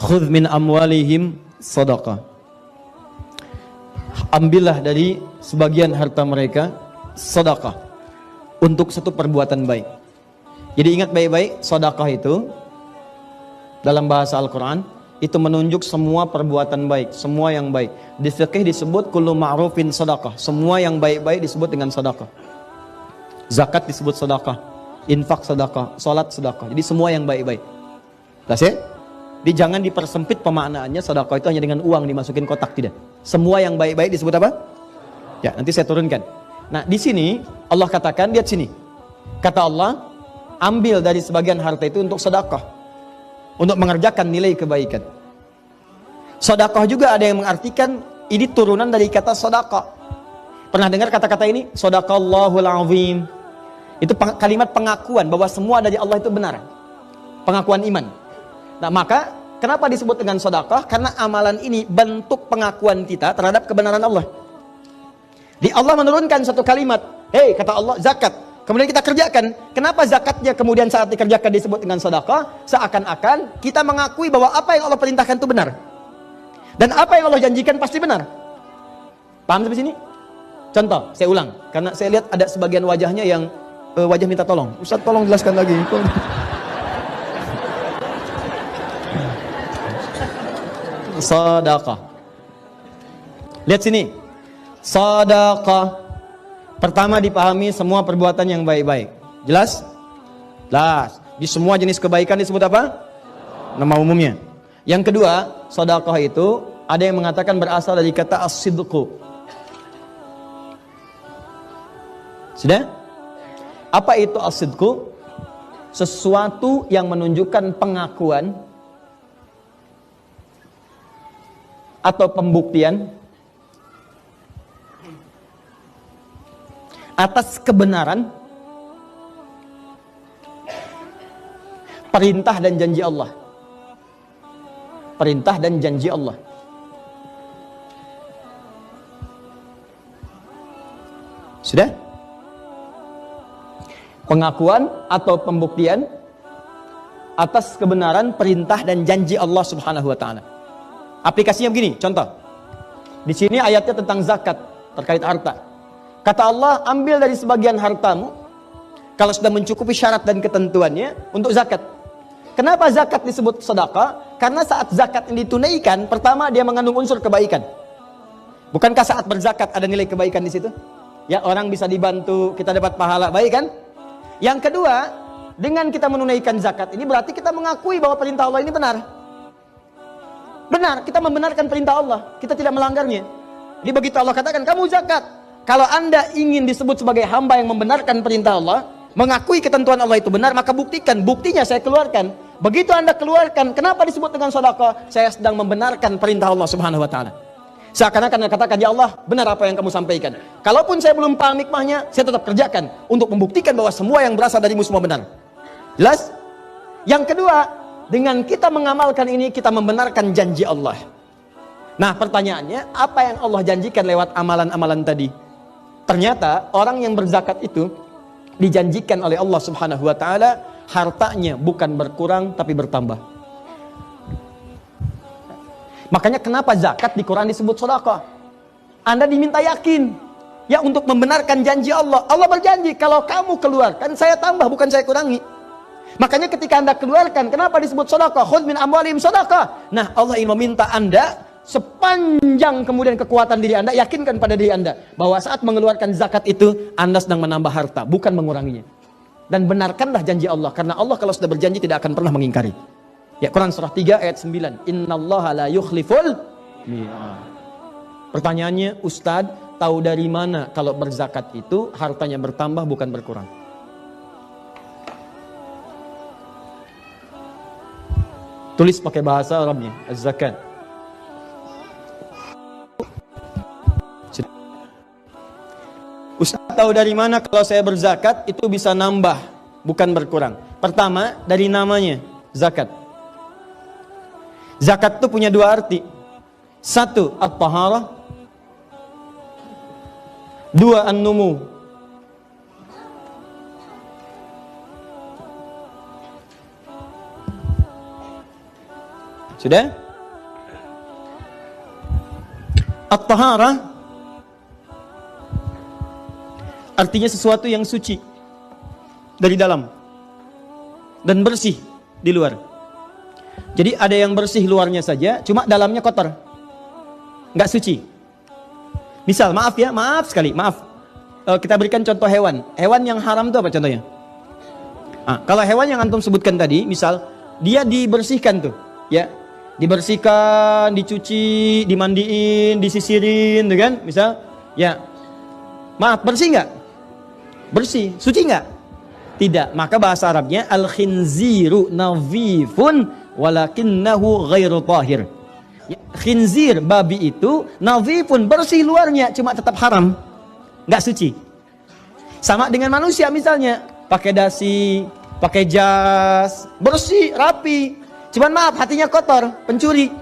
Khudh min amwalihim sadaqah. Ambillah dari sebagian harta mereka sedekah untuk satu perbuatan baik. Jadi ingat baik-baik, sedekah itu dalam bahasa Al-Quran itu menunjuk semua perbuatan baik, semua yang baik. Di fikih disebut kullu ma'rufin sedekah, semua yang baik-baik disebut dengan sedekah. Zakat disebut sedekah, infak sedekah, salat sedekah. Jadi semua yang baik-baik. Jelas ya? Jadi jangan dipersempit pemaknaannya sedekah itu hanya dengan uang dimasukin kotak, tidak. Semua yang baik-baik disebut apa? Ya, nanti saya turunkan. Nah, di sini Allah katakan, lihat sini. Kata Allah, ambil dari sebagian harta itu untuk sedekah, untuk mengerjakan nilai kebaikan. Sedekah juga ada yang mengartikan ini turunan dari kata sedekah. Pernah dengar kata-kata ini? Shadaqallahul azim. Itu kalimat pengakuan bahwa semua dari Allah itu benar. Pengakuan iman. Nah, maka kenapa disebut dengan sedekah? Karena amalan ini bentuk pengakuan kita terhadap kebenaran Allah. Di Allah menurunkan satu kalimat, hei, kata Allah, zakat. Kemudian kita kerjakan. Kenapa zakatnya kemudian saat dikerjakan disebut dengan sedekah? Seakan-akan kita mengakui bahwa apa yang Allah perintahkan itu benar. Dan apa yang Allah janjikan pasti benar. Paham sampai sini? Contoh, saya ulang. Karena saya lihat ada sebagian wajahnya yang wajah minta tolong. Ustaz, tolong jelaskan lagi. Sedekah. Lihat sini. Sedekah. Pertama dipahami semua perbuatan yang baik-baik. Jelas? Jelas. Di semua jenis kebaikan disebut apa? Nama umumnya. Yang kedua, sedekah itu ada yang mengatakan berasal dari kata as-sidqu. Sudah? Apa itu as-sidqu? Sesuatu yang menunjukkan pengakuan atau pembuktian atas kebenaran perintah dan janji Allah. Perintah dan janji Allah. Sudah? Pengakuan atau pembuktian atas kebenaran perintah dan janji Allah Subhanahu wa taala. Aplikasinya begini, contoh. Di sini ayatnya tentang zakat terkait harta. Kata Allah, ambil dari sebagian hartamu kalau sudah mencukupi syarat dan ketentuannya untuk zakat. Kenapa zakat disebut sedekah? Karena saat zakat ini ditunaikan, pertama dia mengandung unsur kebaikan. Bukankah saat berzakat ada nilai kebaikan di situ? Ya, orang bisa dibantu, kita dapat pahala, baik kan? Yang kedua, dengan kita menunaikan zakat ini berarti kita mengakui bahwa perintah Allah ini benar. Benar, kita membenarkan perintah Allah, kita tidak melanggarnya. Jadi begitu Allah katakan, kamu zakat. Kalau Anda ingin disebut sebagai hamba yang membenarkan perintah Allah, mengakui ketentuan Allah itu benar, maka buktikan. Buktinya saya keluarkan. Begitu Anda keluarkan, kenapa disebut dengan sedekah? Saya sedang membenarkan perintah Allah Subhanahu wa taala. Seakan-akan Anda katakan, ya Allah, benar apa yang kamu sampaikan. Kalaupun saya belum paham hikmahnya, saya tetap kerjakan untuk membuktikan bahwa semua yang berasal darimu semua benar. Jelas? Yang kedua, dengan kita mengamalkan ini, kita membenarkan janji Allah. Nah, pertanyaannya, apa yang Allah janjikan lewat amalan-amalan tadi? Ternyata orang yang berzakat itu dijanjikan oleh Allah Subhanahu wa taala hartanya bukan berkurang tapi bertambah. Makanya kenapa zakat di Quran disebut sedekah? Anda diminta yakin ya untuk membenarkan janji Allah. Allah berjanji kalau kamu keluarkan saya tambah, bukan saya kurangi. Makanya ketika Anda keluarkan, kenapa disebut sedekah? Khudh min amwalihim sedekah. Nah, Allah ingin meminta Anda sepanjang kemudian kekuatan diri Anda, yakinkan pada diri Anda bahwa saat mengeluarkan zakat itu Anda sedang menambah harta, bukan menguranginya. Dan benarkanlah janji Allah, karena Allah kalau sudah berjanji tidak akan pernah mengingkari. Ya, Quran surah 3 ayat 9. Innallaha la yukhliful mi'ad. Pertanyaannya, Ustadz, tahu dari mana kalau berzakat itu hartanya bertambah bukan berkurang? Tulis pakai bahasa Arabnya, az-zakat. Ustaz, tahu dari mana kalau saya berzakat itu bisa nambah, bukan berkurang? Pertama, dari namanya, zakat. Zakat itu punya dua arti. Satu, at-taharah. Dua, an-numu. Sudah? At-taharah artinya sesuatu yang suci dari dalam dan bersih di luar. Jadi ada yang bersih luarnya saja, cuma dalamnya kotor, nggak suci. Misal, maaf sekali. Kita berikan contoh hewan. Hewan yang haram itu apa contohnya? Kalau hewan yang antum sebutkan tadi, misal dia dibersihkan tuh, ya, dibersihkan, dicuci, dimandiin, disisirin, tuh kan? Misal, ya, maaf, bersih nggak? Bersih, suci nggak? Tidak. Maka bahasa Arabnya al-khinziru nadhifun walakinnahu ghairu tahir. Ya, khinzir, babi itu nadhifun, bersih luarnya, cuma tetap haram, nggak suci. Sama dengan manusia misalnya, pakai dasi, pakai jas, bersih, rapi, cuman maaf hatinya kotor, pencuri.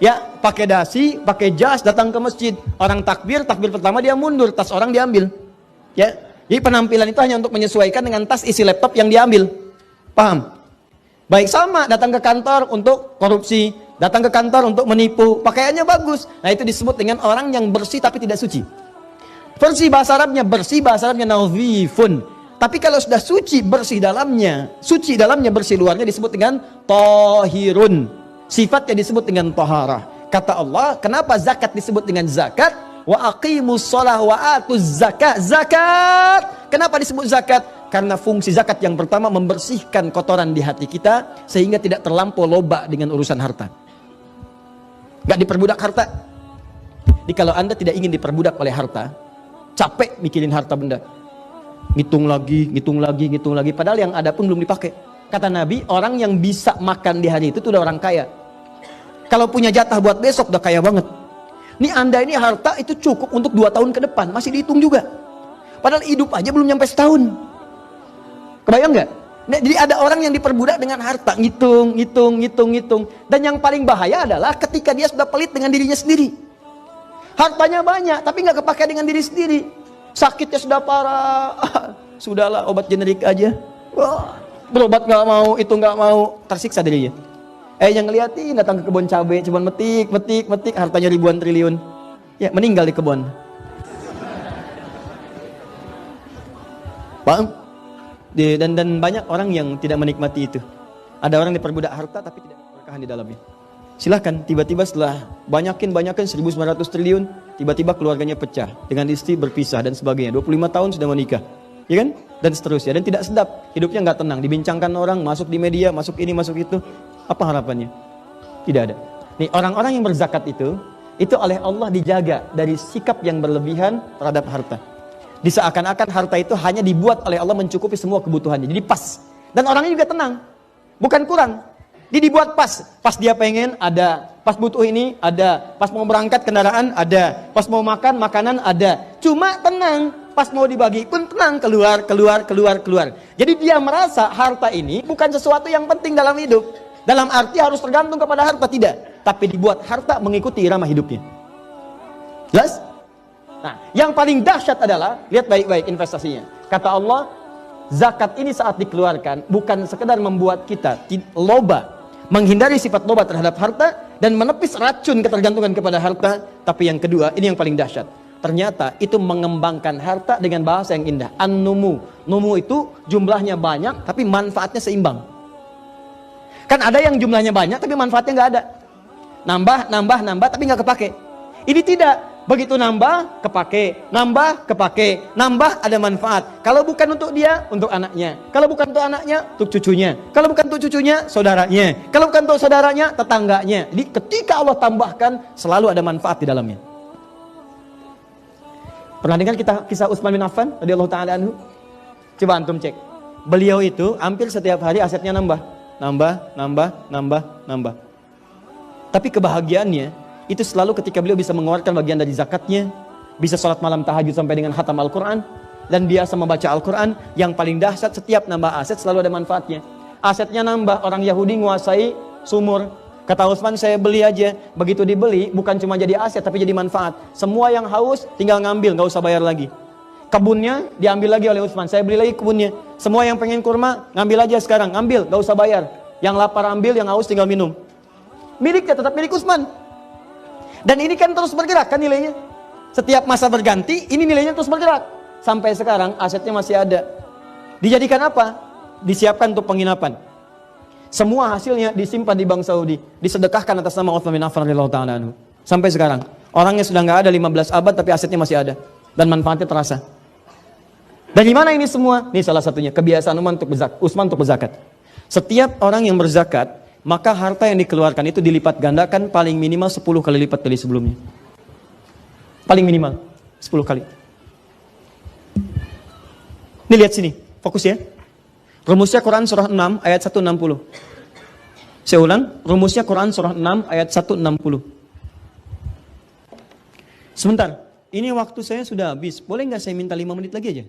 Ya, pakai dasi, pakai jas, datang ke masjid, orang takbir pertama dia mundur, tas orang diambil. Ya, jadi penampilan itu hanya untuk menyesuaikan dengan tas isi laptop yang diambil. Paham? Baik, sama datang ke kantor untuk korupsi, datang ke kantor untuk menipu, pakaiannya bagus. Nah, itu disebut dengan orang yang bersih tapi tidak suci. Bersih bahasa Arabnya nadhifun. Tapi kalau sudah suci dalamnya, bersih luarnya disebut dengan tahirun. Sifatnya disebut dengan taharah. Kata Allah, kenapa zakat disebut dengan zakat? Wa aqimus shalah wa atuz zakat. Zakat. Kenapa disebut zakat? Karena fungsi zakat yang pertama membersihkan kotoran di hati kita sehingga tidak terlampau loba dengan urusan harta. Gak diperbudak harta. Jadi kalau Anda tidak ingin diperbudak oleh harta, capek mikirin harta benda, ngitung lagi, padahal yang ada pun belum dipakai. Kata Nabi, orang yang bisa makan di hari itu udah orang kaya. Kalau punya jatah buat besok udah kaya banget. Nih Anda ini harta itu cukup untuk 2 tahun ke depan, masih dihitung juga. Padahal hidup aja belum nyampe setahun. Kebayang nggak? Nah, jadi ada orang yang diperbudak dengan harta, ngitung. Dan yang paling bahaya adalah ketika dia sudah pelit dengan dirinya sendiri. Hartanya banyak, tapi nggak kepakai dengan diri sendiri. Sakitnya sudah parah, sudahlah obat generik aja. Wah, berobat nggak mau, itu nggak mau, tersiksa dirinya. Yang ngeliatin datang ke kebun cabai, cuman metik, hartanya ribuan triliun. Ya, meninggal di kebun. Paham? Dan banyak orang yang tidak menikmati itu. Ada orang diperbudak harta tapi tidak ada keberkahan di dalamnya. Silahkan, tiba-tiba setelah banyakin 1.900 triliun, tiba-tiba keluarganya pecah, dengan istri berpisah dan sebagainya. 25 tahun sudah menikah, ya kan? Dan seterusnya, dan tidak sedap, hidupnya nggak tenang, dibincangkan orang, masuk di media, masuk ini, masuk itu. Apa harapannya? Tidak ada. Nih, orang-orang yang berzakat itu oleh Allah dijaga dari sikap yang berlebihan terhadap harta. Diseakan-akan harta itu hanya dibuat oleh Allah mencukupi semua kebutuhannya. Jadi pas. Dan orangnya juga tenang. Bukan kurang. Dia dibuat pas. Pas dia pengen ada. Pas butuh ini ada. Pas mau berangkat kendaraan ada. Pas mau makan makanan ada. Cuma tenang. Pas mau dibagi pun tenang. Keluar. Jadi dia merasa harta ini bukan sesuatu yang penting dalam hidup. Dalam arti harus tergantung kepada harta. Tidak. Tapi dibuat harta mengikuti irama hidupnya. Jelas? Nah, yang paling dahsyat adalah, lihat baik-baik investasinya. Kata Allah, zakat ini saat dikeluarkan, bukan sekedar membuat kita loba, menghindari sifat loba terhadap harta, dan menepis racun ketergantungan kepada harta. Tapi yang kedua, ini yang paling dahsyat. Ternyata itu mengembangkan harta dengan bahasa yang indah. An-numu. Numu itu jumlahnya banyak, tapi manfaatnya seimbang. Kan ada yang jumlahnya banyak, tapi manfaatnya nggak ada. Nambah, tapi nggak kepake. Ini tidak. Begitu nambah, kepake, nambah ada manfaat. Kalau bukan untuk dia, untuk anaknya. Kalau bukan untuk anaknya, untuk cucunya. Kalau bukan untuk cucunya, saudaranya. Kalau bukan untuk saudaranya, tetangganya. Jadi ketika Allah tambahkan, selalu ada manfaat di dalamnya. Pernah dengar kisah Utsman bin Affan radhiyallahu taala anhu? Coba antum cek. Beliau itu hampir setiap hari asetnya nambah. Tapi kebahagiaannya itu selalu ketika beliau bisa mengeluarkan bagian dari zakatnya, bisa sholat malam tahajud sampai dengan khatam Al-Quran, dan biasa membaca Al-Quran. Yang paling dahsyat, setiap nambah aset selalu ada manfaatnya. Asetnya nambah, orang Yahudi menguasai sumur. Kata Utsman, saya beli aja. Begitu dibeli, bukan cuma jadi aset, tapi jadi manfaat. Semua yang haus tinggal ngambil, gak usah bayar lagi. Kebunnya diambil lagi oleh Utsman, saya beli lagi kebunnya. Semua yang pengen kurma, ngambil aja sekarang, ngambil, gak usah bayar. Yang lapar ambil, yang haus tinggal minum. miliknya tetap milik Utsman. Dan ini kan terus bergerak kan nilainya. Setiap masa berganti, ini nilainya terus bergerak. Sampai sekarang asetnya masih ada. Dijadikan apa? Disiapkan untuk penginapan. Semua hasilnya disimpan di Bank Saudi, disedekahkan atas nama Utsman bin Affan radhiyallahu ta'ala anhu. Sampai sekarang. Orangnya sudah nggak ada 15 abad tapi asetnya masih ada dan manfaatnya terasa. Dari mana ini semua? Ini salah satunya kebiasaan Utsman untuk berzakat. Setiap orang yang berzakat, maka harta yang dikeluarkan itu dilipat gandakan paling minimal 10 kali lipat dari sebelumnya. Paling minimal 10 kali. Ini lihat sini, fokus ya. Rumusnya Quran surah 6 ayat 160. Saya ulang, rumusnya Quran surah 6 ayat 160. Sebentar, ini waktu saya sudah habis. Boleh nggak saya minta 5 menit lagi aja?